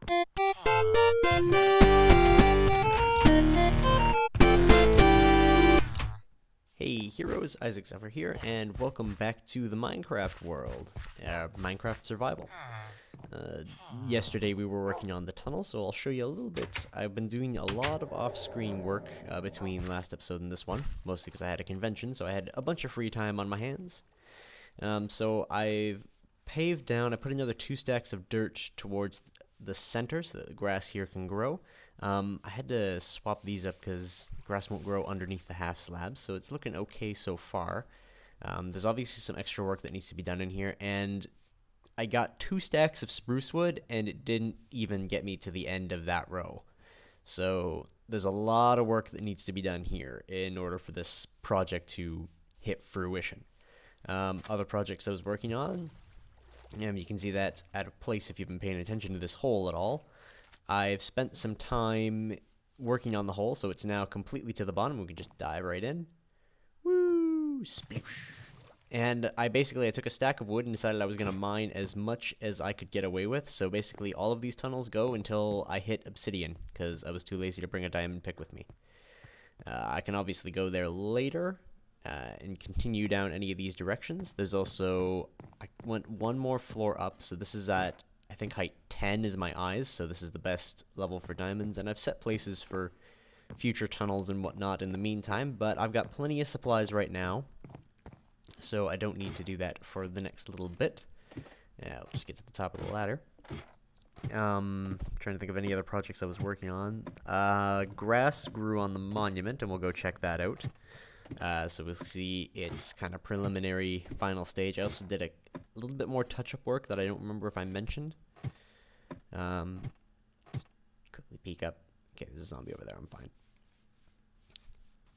Hey heroes, Zephyr here, and welcome back to the Minecraft world, Minecraft Survival. Yesterday we were working on the tunnel, so I'll show you a little bit. I've been doing a lot of off-screen work between last episode and this one, mostly because I had a convention, so I had a bunch of free time on my hands. So I've paved down, I put another 2 stacks of dirt towards the center so that the grass here can grow. I had to swap these up because grass won't grow underneath the half slabs, so it's looking okay so far. There's obviously some extra work that needs to be done in here, and I got 2 stacks of spruce wood, and it didn't even get me to the end of that row. So there's a lot of work that needs to be done here in order for this project to hit fruition. Other projects I was working on, you can see that out of place if you've been paying attention to this hole at all. I've spent some time working on the hole, so it's now completely to the bottom. We can just dive right in. Woo! Sploosh! And I took a stack of wood and decided I was going to mine as much as I could get away with. So basically all of these tunnels go until I hit obsidian, because I was too lazy to bring a diamond pick with me. I can obviously go there later and continue down any of these directions. There's also, I went one more floor up, so this is at, I think height 10 is my eyes, so this is the best level for diamonds, and I've set places for future tunnels and whatnot in the meantime, but I've got plenty of supplies right now, so I don't need to do that for the next little bit. I'll just get to the top of the ladder. Trying to think of any other projects I was working on. Grass grew on the monument, and we'll go check that out. So we'll see its kind of preliminary final stage. I also did a little bit more touch-up work that I don't remember if I mentioned. Quickly peek up. Okay, there's a zombie over there. I'm fine.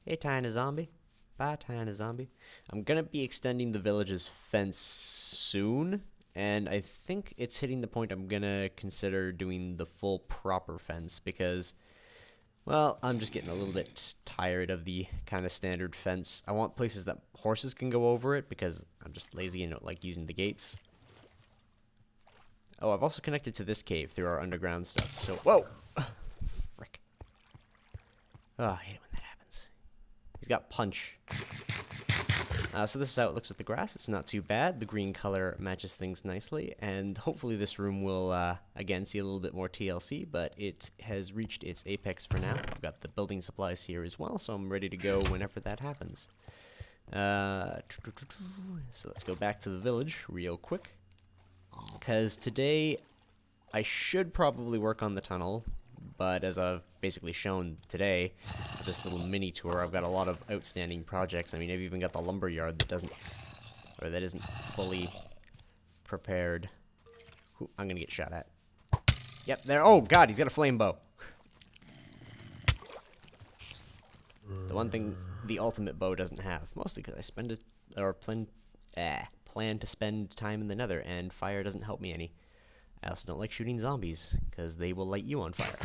Hey, tiny zombie. Bye, tiny zombie. I'm gonna be extending the village's fence soon, and I think it's hitting the point I'm gonna consider doing the full proper fence because, well, I'm just getting a little bit tired of the kind of standard fence. I want places that horses can go over it because I'm just lazy and don't like using the gates. Oh, I've also connected to this cave through our underground stuff, so, whoa! Frick. Oh, I hate it when that happens. He's got punch. So this is how it looks with the grass. It's not too bad. The green color matches things nicely, and hopefully this room will, again, see a little bit more TLC, but it has reached its apex for now. I've got the building supplies here as well, so I'm ready to go whenever that happens. So let's go back to the village real quick, because today I should probably work on the tunnel, but as I've basically shown today, this little mini tour, I've got a lot of outstanding projects. I mean, I've even got the lumber yard that isn't fully prepared. Ooh, I'm gonna get shot at. Yep, there. Oh God, he's got a flame bow. The one thing the ultimate bow doesn't have, mostly because I plan to spend time in the nether, and fire doesn't help me any. I also don't like shooting zombies, because they will light you on fire.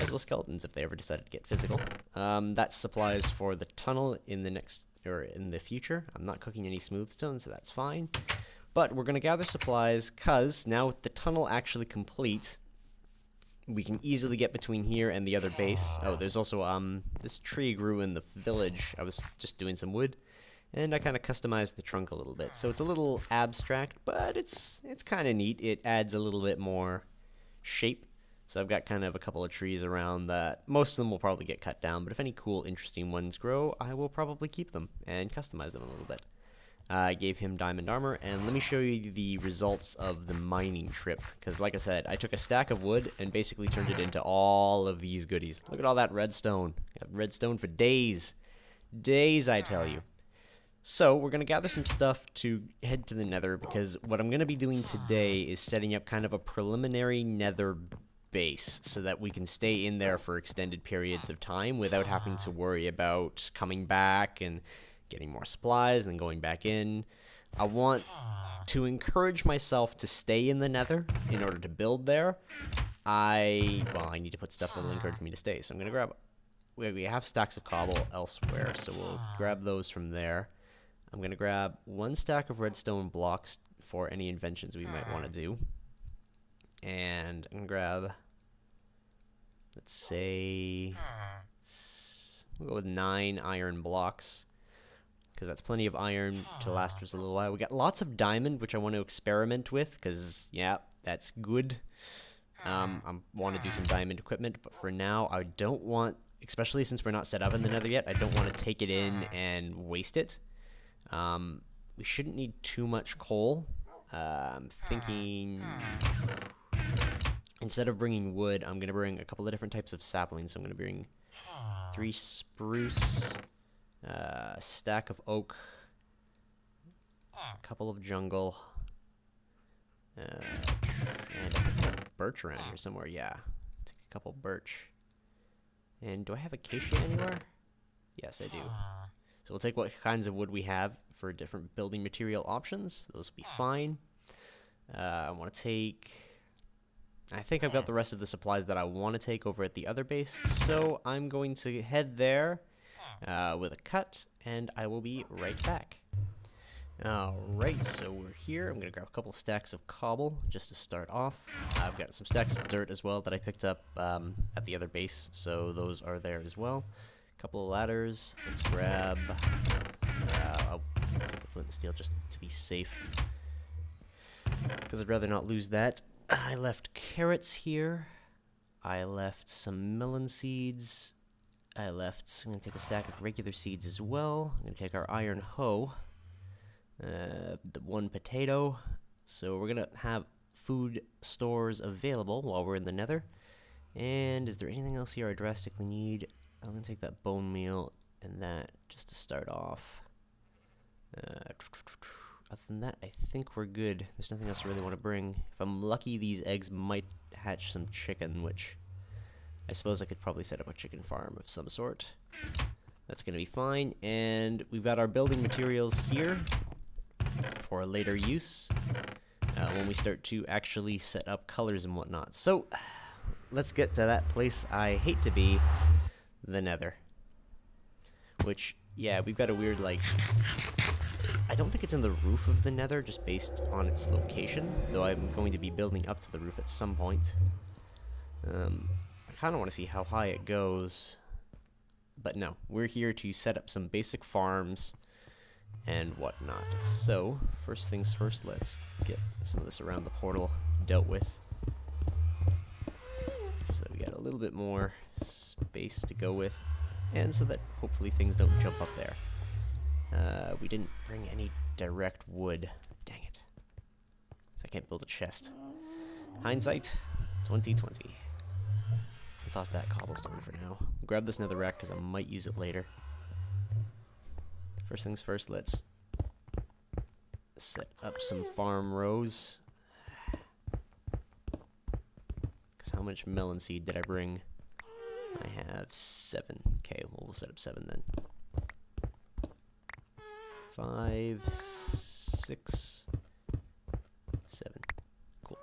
As will skeletons if they ever decide to get physical. That's supplies for the tunnel in the future. I'm not cooking any smooth stone, so that's fine. But we're gonna gather supplies, cause now with the tunnel actually complete, we can easily get between here and the other base. Oh, there's also this tree grew in the village. I was just doing some wood, and I kind of customized the trunk a little bit. So it's a little abstract, but it's kind of neat. It adds a little bit more shape. So I've got kind of a couple of trees around that. Most of them will probably get cut down, but if any cool, interesting ones grow, I will probably keep them and customize them a little bit. I gave him diamond armor, and let me show you the results of the mining trip, because like I said, I took a stack of wood and basically turned it into all of these goodies. Look at all that redstone. Got redstone for days. Days, I tell you. So, we're going to gather some stuff to head to the nether, because what I'm going to be doing today is setting up kind of a preliminary nether base, so that we can stay in there for extended periods of time without having to worry about coming back and getting more supplies and then going back in. I want to encourage myself to stay in the nether in order to build there. I need to put stuff that will encourage me to stay, so I'm going to grab... We have stacks of cobble elsewhere, so we'll grab those from there. I'm going to grab 1 stack of redstone blocks for any inventions we might want to do. And and I can grab, let's say, we'll go with 9 iron blocks, because that's plenty of iron to last us a little while. We got lots of diamond, which I want to experiment with, because, yeah, that's good. I want to do some diamond equipment, but for now, I don't want, especially since we're not set up in the nether yet, I don't want to take it in and waste it. We shouldn't need too much coal. I'm thinking, instead of bringing wood, I'm going to bring a couple of different types of saplings. I'm going to bring 3 spruce, a stack of oak, a couple of jungle, and I think I have birch around here somewhere. Yeah, take a couple birch. And do I have acacia anywhere? Yes, I do. So we'll take what kinds of wood we have for different building material options. Those will be fine. I want to take, I think I've got the rest of the supplies that I want to take over at the other base. So I'm going to head there with a cut, and I will be right back. Alright, so we're here. I'm going to grab a couple stacks of cobble just to start off. I've got some stacks of dirt as well that I picked up at the other base, so those are there as well. A couple of ladders. Let's grab, I'll take the flint and steel just to be safe, because I'd rather not lose that. I left carrots here. I left some melon seeds. I'm going to take a stack of regular seeds as well. I'm going to take our iron hoe. The 1 potato. So we're gonna have food stores available while we're in the nether. And is there anything else here I drastically need? I'm gonna take that bone meal and that just to start off. Other than that, I think we're good. There's nothing else I really want to bring. If I'm lucky, these eggs might hatch some chicken, which I suppose I could probably set up a chicken farm of some sort. That's gonna be fine. And we've got our building materials here for later use when we start to actually set up colors and whatnot. So let's get to that place I hate to be, the nether. Which, yeah, we've got a weird, like, I don't think it's in the roof of the nether, just based on its location, though I'm going to be building up to the roof at some point. I kind of want to see how high it goes, but no, we're here to set up some basic farms and whatnot. So, first things first, let's get some of this around the portal dealt with, just that we got a little bit more space to go with, and so that hopefully things don't jump up there. We didn't bring any direct wood. Dang it. So I can't build a chest. Hindsight 2020. I'll toss that cobblestone for now. Grab this netherrack because I might use it later. First things first, let's set up some farm rows. Because how much melon seed did I bring? I have 7. Okay, well, we'll set up 7 then. 5, 6, 7. Cool.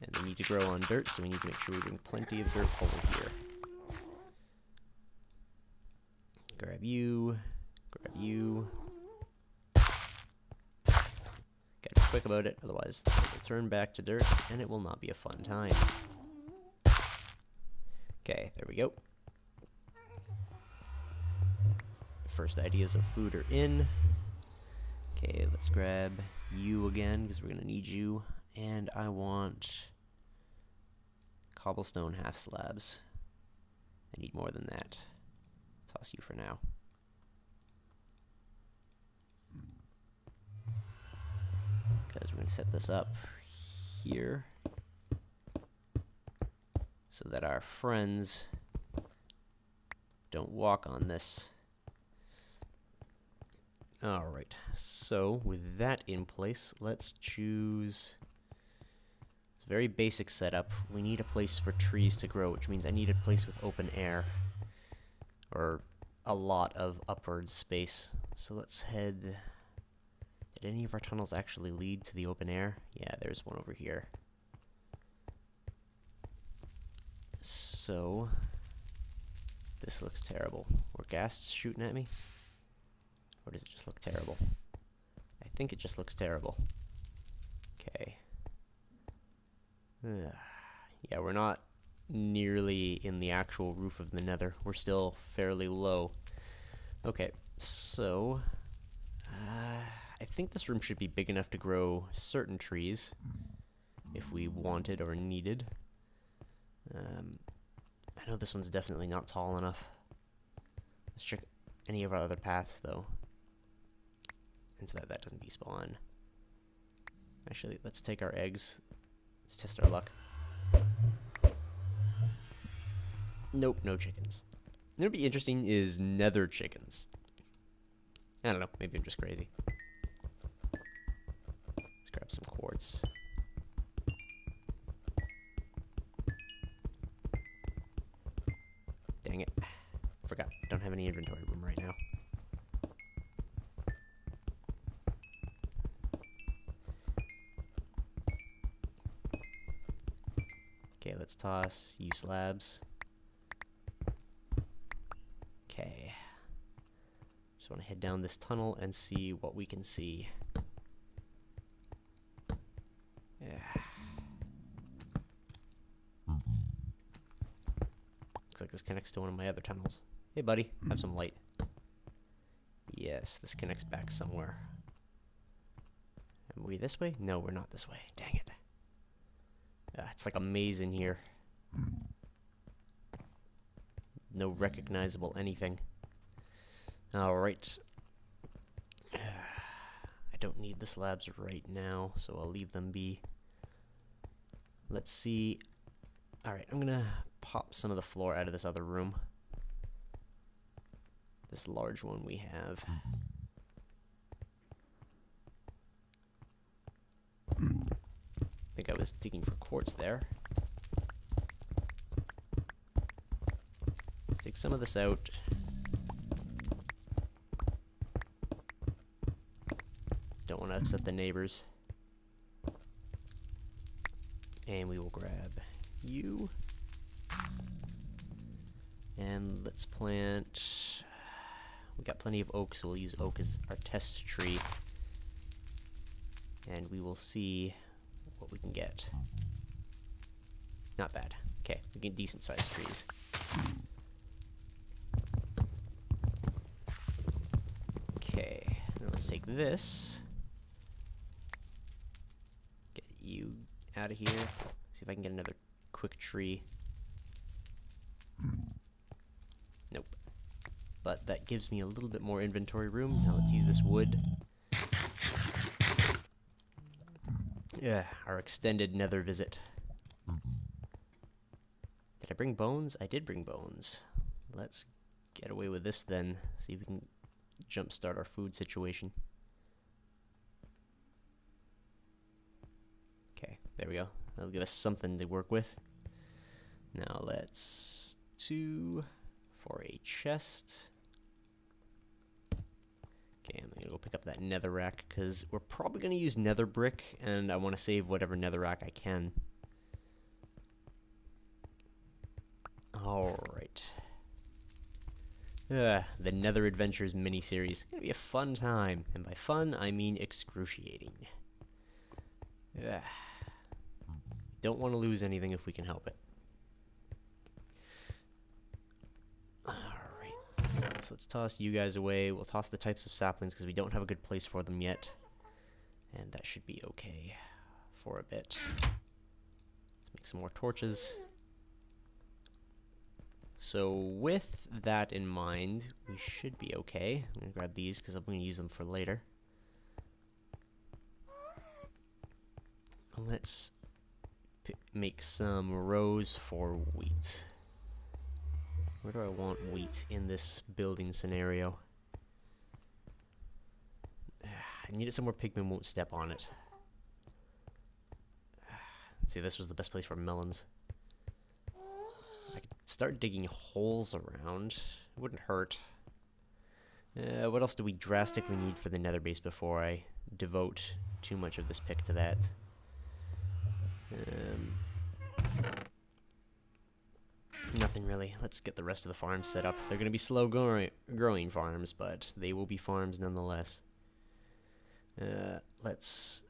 And they need to grow on dirt, so we need to make sure we bring plenty of dirt over here. Grab you. Grab you. Gotta be quick about it, otherwise it will turn back to dirt, and it will not be a fun time. Okay, there we go. First ideas of food are in. Okay, let's grab you again, because we're going to need you. And I want cobblestone half slabs. I need more than that. Toss you for now. Because we're going to set this up here so that our friends don't walk on this. Alright, so with that in place, let's choose a very basic setup. We need a place for trees to grow, which means I need a place with open air, or a lot of upward space. So let's head... Did any of our tunnels actually lead to the open air? Yeah, there's one over here. So, this looks terrible. Were ghasts shooting at me? Or does it just look terrible? I think it just looks terrible. Okay. Yeah, we're not nearly in the actual roof of the nether. We're still fairly low. Okay, so I think this room should be big enough to grow certain trees if we wanted or needed. I know this one's definitely not tall enough. Let's check any of our other paths though, and so that doesn't despawn. Actually, let's take our eggs. Let's test our luck. Nope, no chickens. What'd be interesting is nether chickens. I don't know, maybe I'm just crazy. Let's grab some quartz. Dang it. Forgot. Don't have any inventory room right now. Okay, let's toss you slabs. Okay. Just want to head down this tunnel and see what we can see. Yeah. Looks like this connects to one of my other tunnels. Hey, buddy, have some light. Yes, this connects back somewhere. Are we this way? No, we're not this way. Dang it. It's like a maze in here. No recognizable anything. Alright. I don't need the slabs right now, so I'll leave them be. Let's see. Alright, I'm gonna pop some of the floor out of this other room. This large one we have. I think I was digging for quartz there. Let's take some of this out. Don't want to upset the neighbors. And we will grab you. And let's plant... We got plenty of oak, so we'll use oak as our test tree. And we will see what we can get. Not bad. Okay, we get decent sized trees. Okay, now let's take this. Get you out of here. See if I can get another quick tree. Nope. But that gives me a little bit more inventory room. Now let's use this wood. Yeah, our extended nether visit. Did I bring bones? I did bring bones. Let's get away with this then. See if we can jumpstart our food situation. Okay, there we go. That'll give us something to work with. Now let's do for a chest. Okay, I'm gonna go pick up that nether rack because we're probably gonna use nether brick, and I want to save whatever nether rack I can. Alright. The Nether Adventures mini-series. It's gonna be a fun time, and by fun, I mean excruciating. Don't want to lose anything if we can help it. Alright, so let's toss you guys away. We'll toss the types of saplings because we don't have a good place for them yet. And that should be okay for a bit. Let's make some more torches. So with that in mind, we should be okay. I'm going to grab these because I'm going to use them for later. Let's make some rows for wheat. Where do I want wheat in this building scenario? I need it somewhere pigmen won't step on it. See, this was the best place for melons. I could start digging holes around. It wouldn't hurt. What else do we drastically need for the nether base before I devote too much of this pick to that? Nothing really. Let's get the rest of the farms set up. They're going to be slow growing farms, but they will be farms nonetheless. Let's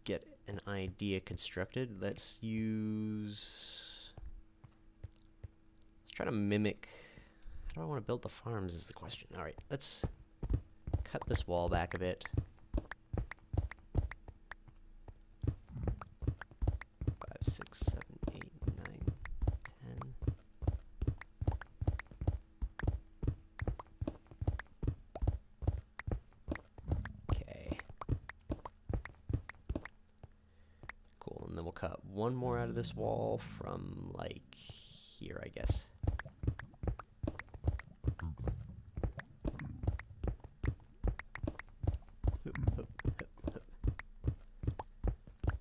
get an idea constructed. Let's try to mimic. How do I want to build the farms is the question. Alright, let's cut this wall back a bit. 5, 6, 7, 8, 9, 10. Okay. Cool, and then we'll cut one more out of this wall from, like, here, I guess.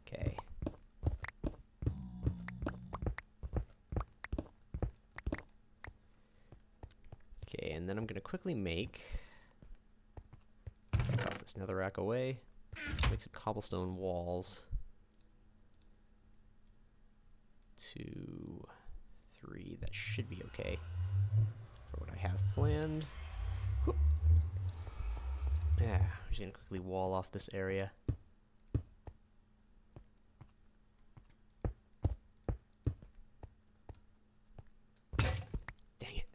Okay. Okay, and then I'm gonna quickly toss this netherrack away, make some cobblestone walls. 2, 3, that should be okay for what I have planned. Whoop. Yeah, I'm just gonna quickly wall off this area. Dang it.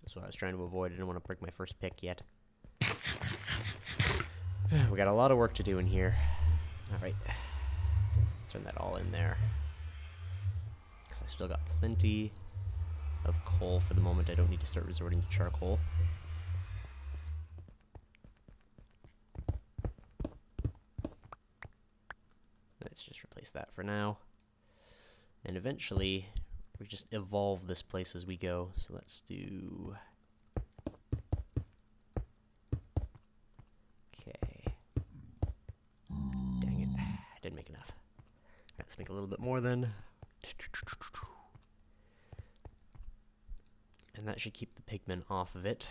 That's what I was trying to avoid. I didn't want to break my first pick yet. We got a lot of work to do in here. Alright. Turn that all in there. Because I still got plenty of coal for the moment. I don't need to start resorting to charcoal. Let's just replace that for now. And eventually, we just evolve this place as we go. So let's do... Okay. Dang it. I didn't make enough. Alright, let's make a little bit more then. And that should keep the pigmen off of it.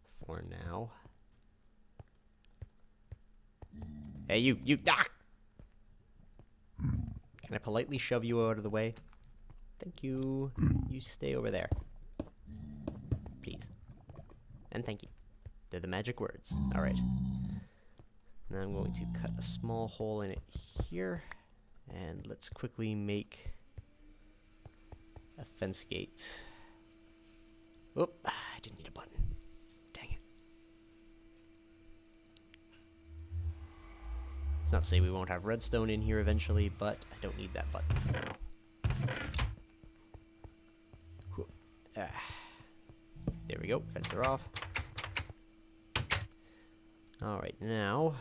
For now. Hey, you, ah! Can I politely shove you out of the way? Thank you. You stay over there. Please. And thank you. They're the magic words. Alright. Now I'm going to cut a small hole in it here. And let's quickly make a fence gate. Oop, I didn't need a button. Dang it. It's not to say we won't have redstone in here eventually, but I don't need that button for now. There we go, fence are off. Alright, now...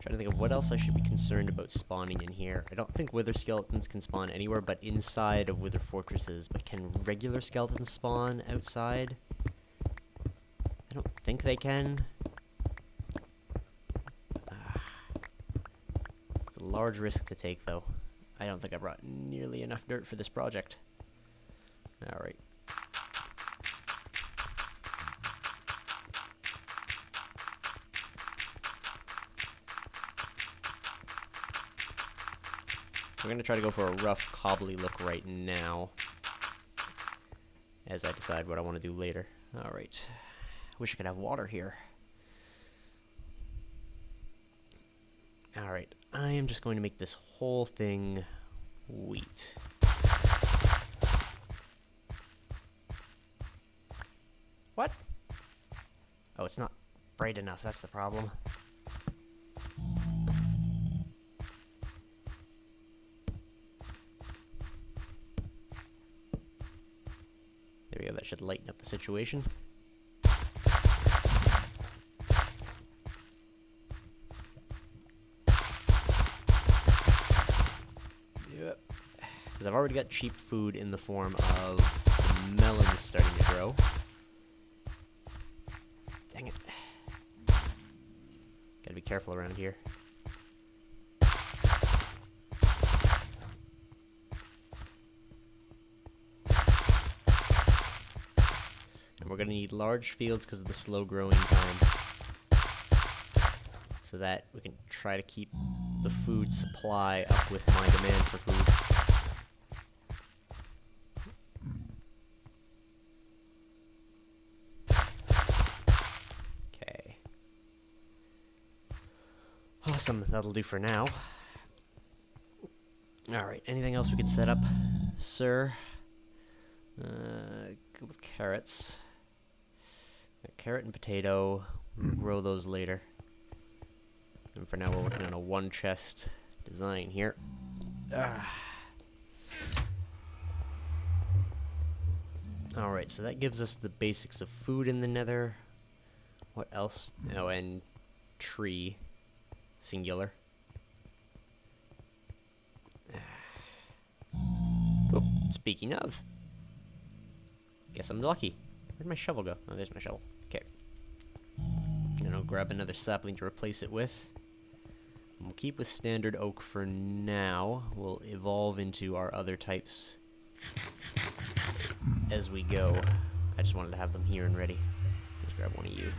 trying to think of what else I should be concerned about spawning in here. I don't think wither skeletons can spawn anywhere but inside of wither fortresses, but can regular skeletons spawn outside? I don't think they can. It's a large risk to take, though. I don't think I brought nearly enough dirt for this project. Alright. We're going to try to go for a rough, cobbly look right now, as I decide what I want to do later. Alright. Wish I could have water here. Alright, I am just going to make this whole thing wheat. What? Oh, it's not bright enough, that's the problem. There we go, that should lighten up the situation. Yep. Because I've already got cheap food in the form of melons starting to grow. Dang it. Gotta be careful around here. We're going to need large fields because of the slow growing time, so that we can try to keep the food supply up with my demand for food. Awesome, that'll do for now. Alright, anything else we could set up, sir? Go with carrots. Carrot and potato. We'll grow those later. And for now, we're working on a one chest design here. Alright, so that gives us the basics of food in the nether. What else? Oh, and tree. Singular. Oh, speaking of. Guess I'm lucky. Where'd my shovel go? Oh, there's my shovel. Okay. And I'll grab another sapling to replace it with. And we'll keep with standard oak for now. We'll evolve into our other types as we go. I just wanted to have them here and ready. Let's grab one of you.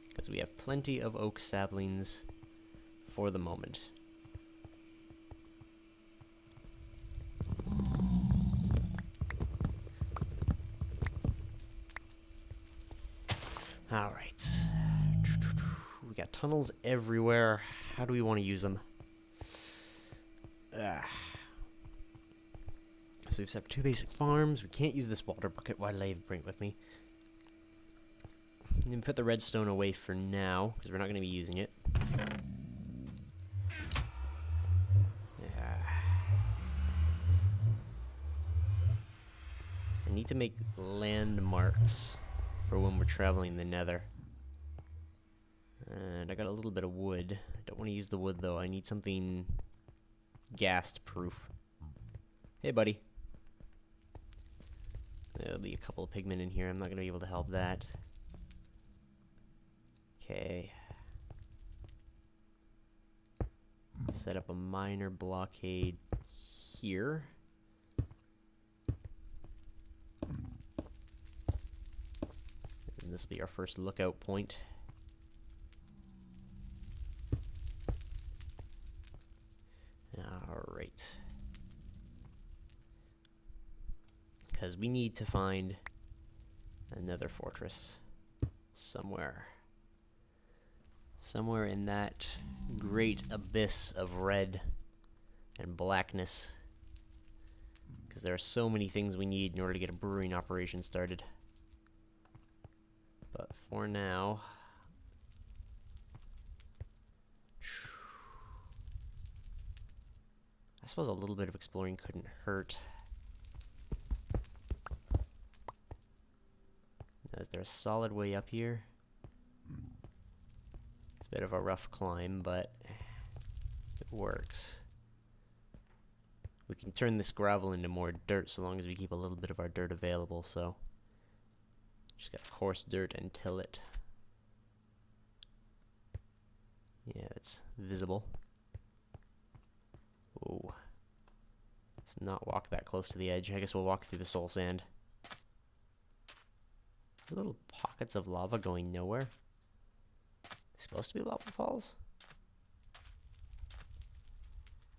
Because we have plenty of oak saplings for the moment. Alright. We got tunnels everywhere. How do we want to use them? So we've set up 2 basic farms. We can't use this water bucket. Why did I even bring it with me? And put the redstone away for now, because we're not going to be using it. I need to make landmarks for when we're traveling the nether. And I got a little bit of wood. I don't want to use the wood though. I need something ghast proof. Hey buddy. There'll be a couple of pigmen in here. I'm not going to be able to help that. Okay. Set up a minor blockade here. And this will be our first lookout point. Alright. Because we need to find another fortress somewhere. Somewhere in that great abyss of red and blackness. Because there are so many things we need in order to get a brewing operation started. But for now, I suppose a little bit of exploring couldn't hurt. Is there a solid way up here? It's a bit of a rough climb, but it works. We can turn this gravel into more dirt so long as we keep a little bit of our dirt available, so just got coarse dirt and till it. Yeah, it's visible. Ooh. Let's not walk that close to the edge. I guess we'll walk through the soul sand. Little pockets of lava going nowhere. It's supposed to be lava falls?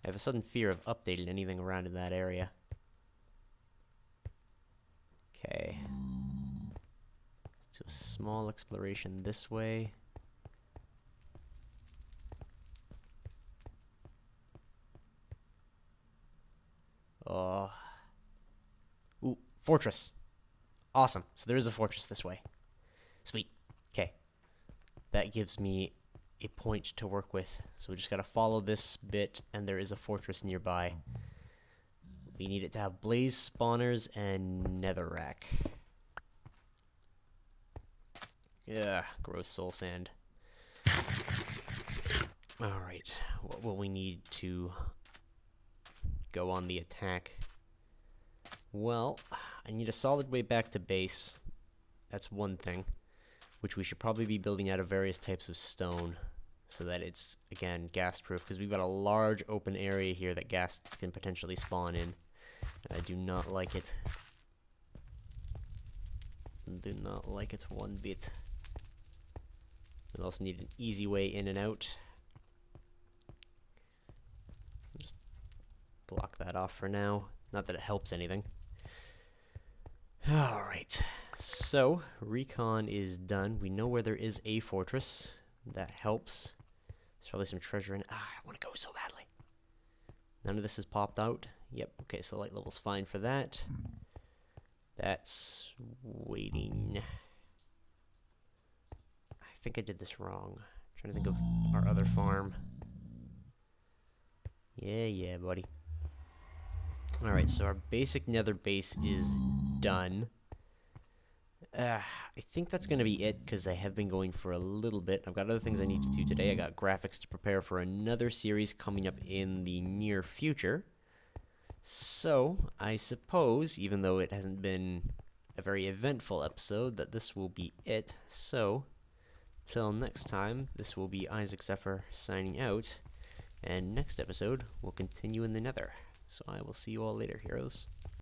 I have a sudden fear of updating anything around in that area. Okay. Let's do a small exploration this way. Oh. Ooh, fortress. Awesome. So there is a fortress this way. Sweet. Okay. That gives me a point to work with. So we just got to follow this bit, and there is a fortress nearby. We need it to have blaze spawners and netherrack. Yeah, gross soul sand. Alright, what will we need to go on the attack? Well, I need a solid way back to base. That's one thing, which we should probably be building out of various types of stone so that it's, again, ghast proof, because we've got a large open area here that ghasts can potentially spawn in. And I do not like it. Do not like it one bit. We also need an easy way in and out. Just block that off for now. Not that it helps anything. Alright, so recon is done. We know where there is a fortress. That helps. There's probably some treasure in it. Ah, I want to go so badly. None of this has popped out. Yep, okay, so the light level's fine for that. That's waiting. I think I did this wrong. Trying to think of our other farm. Yeah, buddy. Alright, so our basic nether base is done. I think that's going to be it, because I have been going for a little bit. I've got other things I need to do today. I got graphics to prepare for another series coming up in the near future. So, I suppose, even though it hasn't been a very eventful episode, that this will be it. So, till next time, this will be Isaac Zephyr signing out, and next episode, we'll continue in the nether. So I will see you all later, heroes.